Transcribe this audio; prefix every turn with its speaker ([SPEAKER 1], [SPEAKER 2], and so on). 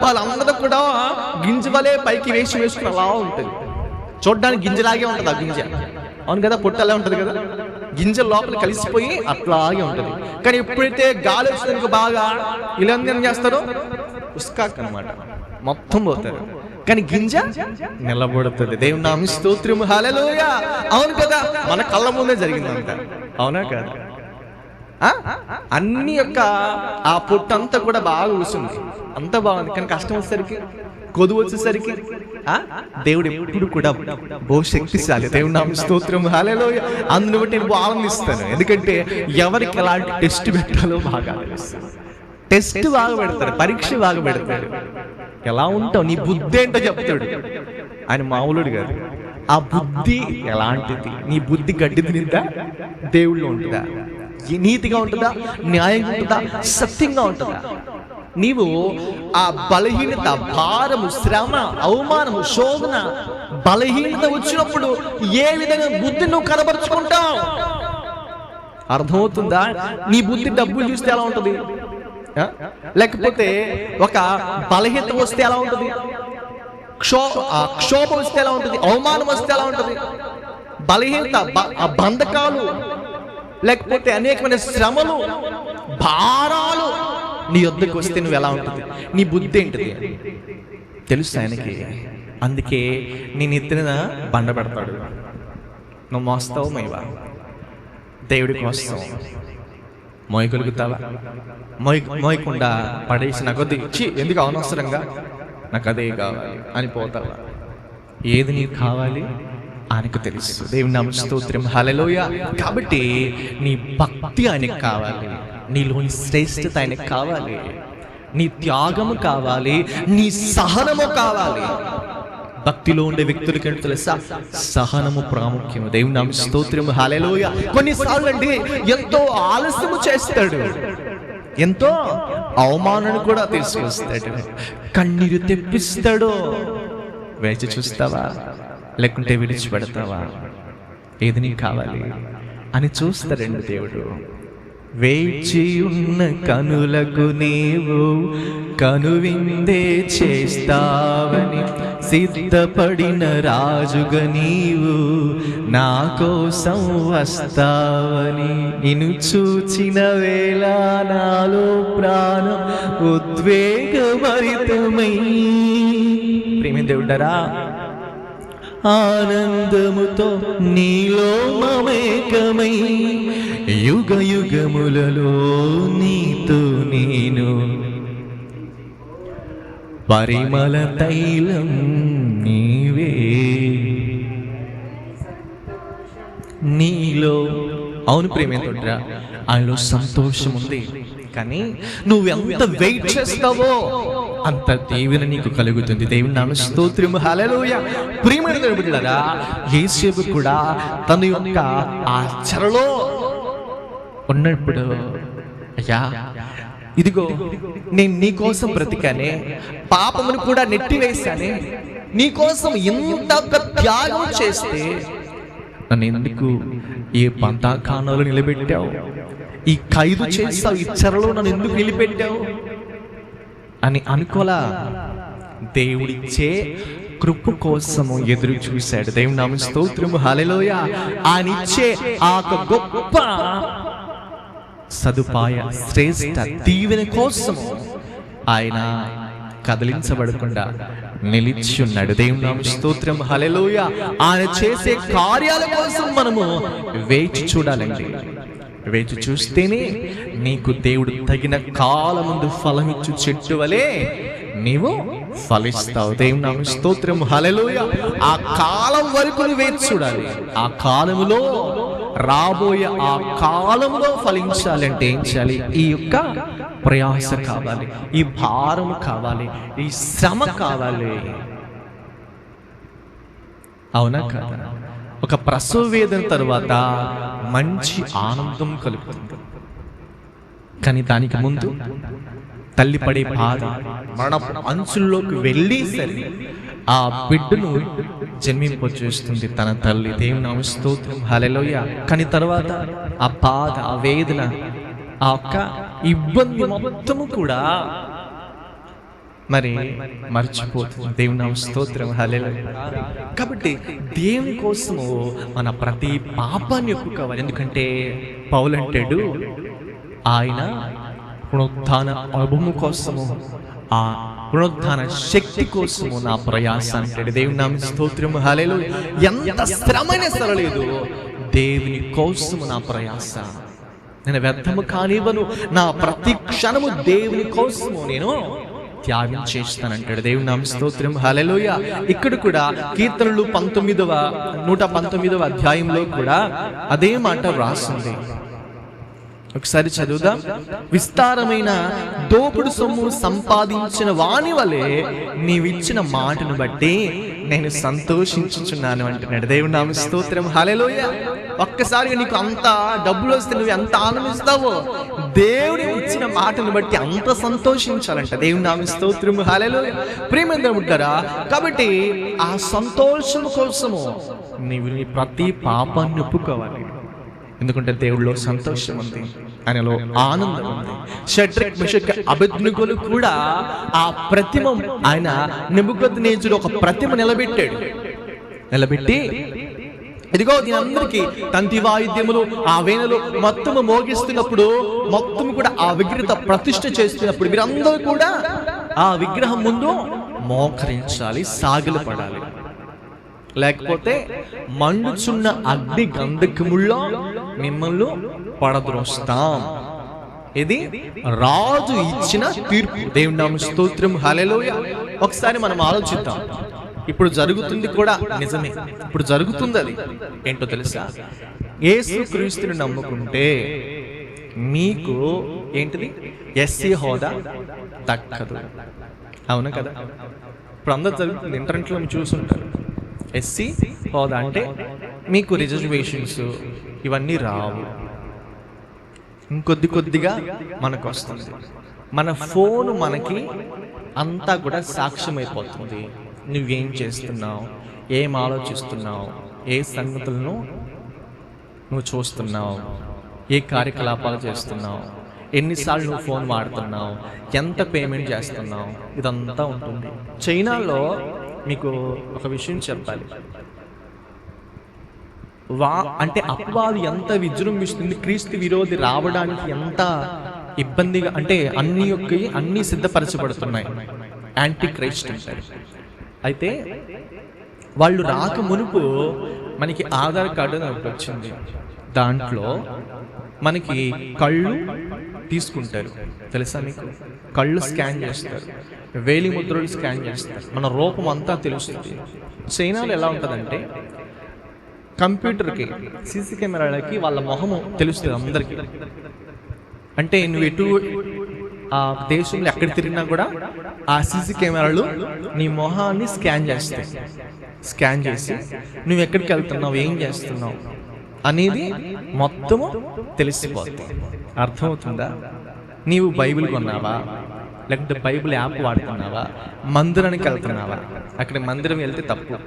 [SPEAKER 1] వాళ్ళందరూ కూడా గింజ వలే పైకి వేసుకుని అలా ఉంటుంది. చూడడానికి గింజలాగే ఉంటుంది ఆ గింజ. అవును కదా, పొట్టు అలా ఉంటుంది కదా, గింజ లోపల కలిసిపోయి అట్లాగే ఉంటుంది. కానీ ఎప్పుడైతే గాలి వచ్చిందనుకో బాగా ఇలా ఏం చేస్తారు, ఉస్కాక్ అనమాట, మొత్తం పోతారు. కానీ గింజ నిలబడుతుంది. దేవుని నామమున స్తోత్రం, హల్లెలూయా. అవును కదా, మన కళ్ళ ముందే జరిగిందంట. అవునా కదా? అన్ని యొక్క ఆ పొట్టు అంతా కూడా బాగా కూర్చుంది, అంతా బాగుంది. కానీ కష్టం వచ్చేసరికి, కొదువు వచ్చేసరికి దేవుడు ఎప్పుడు కూడా బహుశక్తిశాలి. దేవుని నామమున స్తోత్రం, హల్లెలూయా. అందుని బట్టి నేను ఆనందిస్తాను. ఎందుకంటే ఎవరికి ఎలాంటి టెస్ట్ పెట్టాలో బాగా తెలుస్తుంది. టెస్ట్ బాగా పెడతాడు, పరీక్ష బాగా పెడతాడు. ఎలా ఉంటావు, నీ బుద్ధి ఏంటో చెప్తాడు. ఆయన మామూలుడు కాదు. ఆ బుద్ధి ఎలాంటిది, నీ బుద్ధి గడ్డి తినిద్దా, దేవుళ్ళు ఉంటుందా, నీతిగా ఉంటుందా, న్యాయంగా ఉంటుందా, సత్యంగా ఉంటుందా? నీవు ఆ బలహీనత, భారము, శ్రమ, అవమానము, శోధన, బలహీనత వచ్చినప్పుడు ఏ విధంగా బుద్ధి నువ్వు కనబరుచుకుంటావు? అర్థమవుతుందా? నీ బుద్ధి డబ్బులు చూస్తే ఎలా ఉంటుంది, లేకపోతే ఒక బలహీనత వస్తే ఎలా ఉంటుంది, క్షోభం వస్తే ఎలా ఉంటుంది, అవమానం వస్తే ఎలా ఉంటుంది, బలహీనత, బంధకాలు, లేకపోతే అనేకమైన శ్రమలు, భారాలు నీ యొద్దకు వస్తే నువ్వు ఎలా ఉంటుంది? నీ బుద్ధి ఏంటిది తెలుసు ఆయనకి. అందుకే నేను ఎత్తిన బండ పెడతాడు. నువ్వు మోస్తావు మైవా, దేవుడికి మోస్తావు, మోయగలుగుతావా? మోయకుండా పడేసి నాకు వద్దు, ఎందుకు అనవసరంగా నాకు అదే కావాలి అని పోతావా? ఏది నీకు కావాలి ఆయనకు తెలుసు. దేవుని నామమున స్తోత్రం, హల్లెలూయా. కాబట్టి నీ భక్తి ఆయనకు కావాలి, నీలోని శ్రేష్టత ఆయనకు కావాలి, నీ త్యాగము కావాలి, నీ సహనము కావాలి. భక్తిలో ఉండే వ్యక్తులకి ఏంటో తెలుసా, సహనము ప్రాముఖ్యము. దేవుని నామమున స్తోత్రం, హల్లెలూయా. కొన్నిసార్లు అండి ఎంతో ఆలస్యము చేస్తాడు, ఎంతో అవమానాన్ని కూడా తీసుకొస్తాడు, కన్నీరు తెప్పిస్తాడు. వేచి చూస్తావా, లేకుంటే విడిచిపెడతావా? ఏది నీకు కావాలి అని చూస్తాడండి దేవుడు. వేచి ఉన్న కనులకు నీవు కనువిందే చేస్తావని, సిద్ధపడిన రాజుగా నీవు నా కోసం వస్తావని, నిన్ను చూచిన వేళ నాలో ప్రాణం ఉద్వేగభరితమై, ప్రేమ దేవుడారా, ఆనందముతో నీలో మమేకమై, యుగ యుగములలో నీతో నేను పరిమళ తైలం నీవే. నీలో అవును ప్రేమేంటరా, ఆయనలో సంతోషం ఉంది. కానీ నువ్వు ఎంత వెయిట్ చేస్తావో అంత దీవెన నీకు కలుగుతుంది. దేవుని నామమున స్తోత్రం, హల్లెలూయా. ప్రియమైన దేవుడారా, యేసేపు కూడా తన యొక్క ఆ చెరలో ఉన్నప్పుడు, అయ్యా ఇదిగో నేను నీ కోసం బ్రతికానే, పాపమును కూడా నెట్టివేశానే, నీ కోసం ఇంత త్యాగం చేస్తే నన్ను ఎందుకు ఈ బంధకానాలు నిలబెట్టావు, ఈ ఖైదు చేస్తావు, ఈ చెరలో నన్ను ఎందుకు నిలబెట్టావు అని అనుకోలా. దేవుడిచ్చే కృప కోసము ఎదురు చూశాడు. దేవుని నామమున స్తోత్రము, హల్లెలూయా. ఆయన ఇచ్చే ఆ గొప్ప సదుపాయ, శ్రేష్ఠ దీవెన కోసము ఆయన కదిలించబడకుండా నిలిచి ఉన్నాడు. దేవుని నామమున స్తోత్రం, హల్లెలూయా. ఆయన చేసే కార్యాల కోసం మనము వేచి చూడాలండి. వేచి చూస్తేనే నీకు దేవుడు తగిన కాలముందు ఫలమిచ్చు చెట్టు వలె నీవు ఫలిస్తావు. దేవుని నామమున స్తోత్రం, హల్లెలూయా. ఆ కాలం వరకు నువ్వు వేచి చూడాలి. ఆ కాలములో, రాబోయే ఆ కాలంలో ఫలించాలంటే ఏం చేయాలి? ఈ యొక్క ప్రయాస కావాలి, ఈ భారం కావాలి, ఈ శ్రమ కావాలి. అవునా కాదా? ఒక ప్రసవ వేదన తర్వాత మంచి ఆనందం కలుగుతుంది. కానీ దానికి ముందు తల్లి పడే బాధ, మరణపు అంచుల్లోకి వెళ్ళి సరే ఆ బిడ్డను జన్మింపచేస్తుంది తన తల్లి. దేవుని నామమున స్తోత్రం, హల్లెలూయా. కానీ తర్వాత ఆ బాధ, ఆ వేదన, ఆ ఒక్క ఇబ్బంది మొత్తము కూడా మరి మర్చిపోతుంది. దేవుని నామ స్తోత్రం, హల్లెలూయా. కాబట్టి దేవుని కోసము మన ప్రతి పాపాన్ని ఒప్పుకోవాలి. ఎందుకంటే పౌలు అంటాడు, ఆయన పునరుత్థాన అనుభవం కోసము, ఆ పునరుత్థాన శక్తి కోసము నా ప్రయాస అంటాడు. దేవుని నామ స్తోత్రం, హల్లెలూయా. ఎంత శ్రమైన సరలేదు, దేవుని కోసము నా ప్రయాస నేను వ్యర్థము కానివ్వను, నా ప్రతి క్షణము దేవుని కోసము నేను త్యాగం చేస్తానంటాడు. దేవుని నామ స్తోత్రం, హల్లెలూయా. ఇక్కడ కూడా కీర్తనలు 119వ అధ్యాయంలో కూడా అదే మాట రాసింది. ఒకసారి చదువుదాం. విస్తారమైన దోపుడు సొమ్ము సంపాదించిన వాని వలె నీవిచ్చిన మాటను బట్టి నేను సంతోషించుచున్నాను అంటున్నాడు. దేవుని నామ స్తోత్రం, హల్లెలూయా. ఒక్కసారిగా నీకు అంత డబ్బులు వస్తే నువ్వు ఎంత ఆనందిస్తావో, దేవుడు ఇచ్చిన మాటను బట్టి అంత సంతోషించాలంట. దేవుని నామ స్తోత్రం, హల్లెలూయా. ప్రియమైన ఉంటారా, కాబట్టి ఆ సంతోషం కోసము నీవు నీ ప్రతి పాపాన్ని ఒప్పుకోవాలి. ఎందుకంటే దేవుడిలో సంతోషం ఉంది, ఆయనలో ఆనందం ఉంది. షడ్రక్ మెషక్ అబేద్నెగోలు కూడా ఆ ప్రతిమ, ఆయన నెబుకద్నెజరు ఒక ప్రతిమ నిలబెట్టి ఇదిగో దీని అందరికీ తంతి వాయిద్యములు ఆ వేణలు మొత్తము మోగిస్తున్నప్పుడు, మొత్తం కూడా ఆ విగ్రహ ప్రతిష్ఠ చేస్తున్నప్పుడు మీరందరూ కూడా ఆ విగ్రహం ముందు మోకరించాలి, సాగిలపడాలి. లేకపోతే మండుచున్న అగ్ని గంధకముల్లో మిమ్మల్ని పడద్రోస్తాం. ఇది రాజు ఇచ్చిన తీర్పు. దేవుని నామ స్తోత్రం, హల్లెలూయా. ఒకసారి మనం ఆలోచిద్దాం. ఇప్పుడు జరుగుతుంది కూడా నిజమే, ఇప్పుడు జరుగుతుంది. అది ఏంటో తెలుసా? యేసుక్రీస్తుని నమ్ముకుంటే మీకు ఏంటిది? ఎస్సీ హోదా దక్కదు. అవును కదా? ఇప్పుడు అందరు జరుగుతుంది, ఇంటర్నెట్లో మీరు చూసుంటారు. ఎస్సీ హోదా అంటే మీకు రిజర్వేషన్స్ ఇవన్నీ రావు. ఇంకొద్దిగా మనకు వస్తుంది. మన ఫోన్ మనకి అంతా కూడా సాక్ష్యమైపోతుంది. నువ్వేం చేస్తున్నావు, ఏం ఆలోచిస్తున్నావు, ఏ సంగతులను నువ్వు చూస్తున్నావు, ఏ కార్యకలాపాలు చేస్తున్నావు, ఎన్నిసార్లు నువ్వు ఫోన్ వాడుతున్నావు, ఎంత పేమెంట్ చేస్తున్నావు, ఇదంతా ఉంటుంది. చైనాలో మీకు ఒక విషయం చెప్పాలి. అంటే అపవాది ఎంత విజృంభిస్తుంది, క్రీస్తు విరోధి రావడానికి ఎంత ఇబ్బందిగా, అంటే అన్ని సిద్ధపరచబడుతున్నాయి. యాంటీ క్రైస్ట్ అంటారు. అయితే వాళ్ళు రాక మునుపు మనకి ఆధార్ కార్డు అని ఒకటి వచ్చింది. దాంట్లో మనకి కళ్ళు తీసుకుంటారు, తెలుసా మీకు? కళ్ళు స్కాన్ చేస్తారు, వేలి ముద్రలు స్కాన్ చేస్తారు, మన రూపం అంతా తెలుస్తుంది. చైనాలో ఎలా ఉంటుందంటే కంప్యూటర్కి, సీసీ కెమెరాలకి వాళ్ళ మొహము తెలుస్తుంది అందరికీ. అంటే నువ్వు ఎటు ఆ దేశంలో ఎక్కడ తిరిగినా కూడా ఆ సీసీ కెమెరాలు నీ మొహాన్ని స్కాన్ చేస్తాయి. స్కాన్ చేసి నువ్వు ఎక్కడికి వెళ్తున్నావు, ఏం చేస్తున్నావు అనేది మొత్తము తెలిసిపోతుంది. అర్థమవుతుందా? నీవు బైబిల్ కొన్నావా, లేకుంటే బైబిల్ యాప్ వాడుతున్నావా, మందిరానికి వెళ్తున్నావా? అక్కడ మందిరం వెళ్తే తప్పు,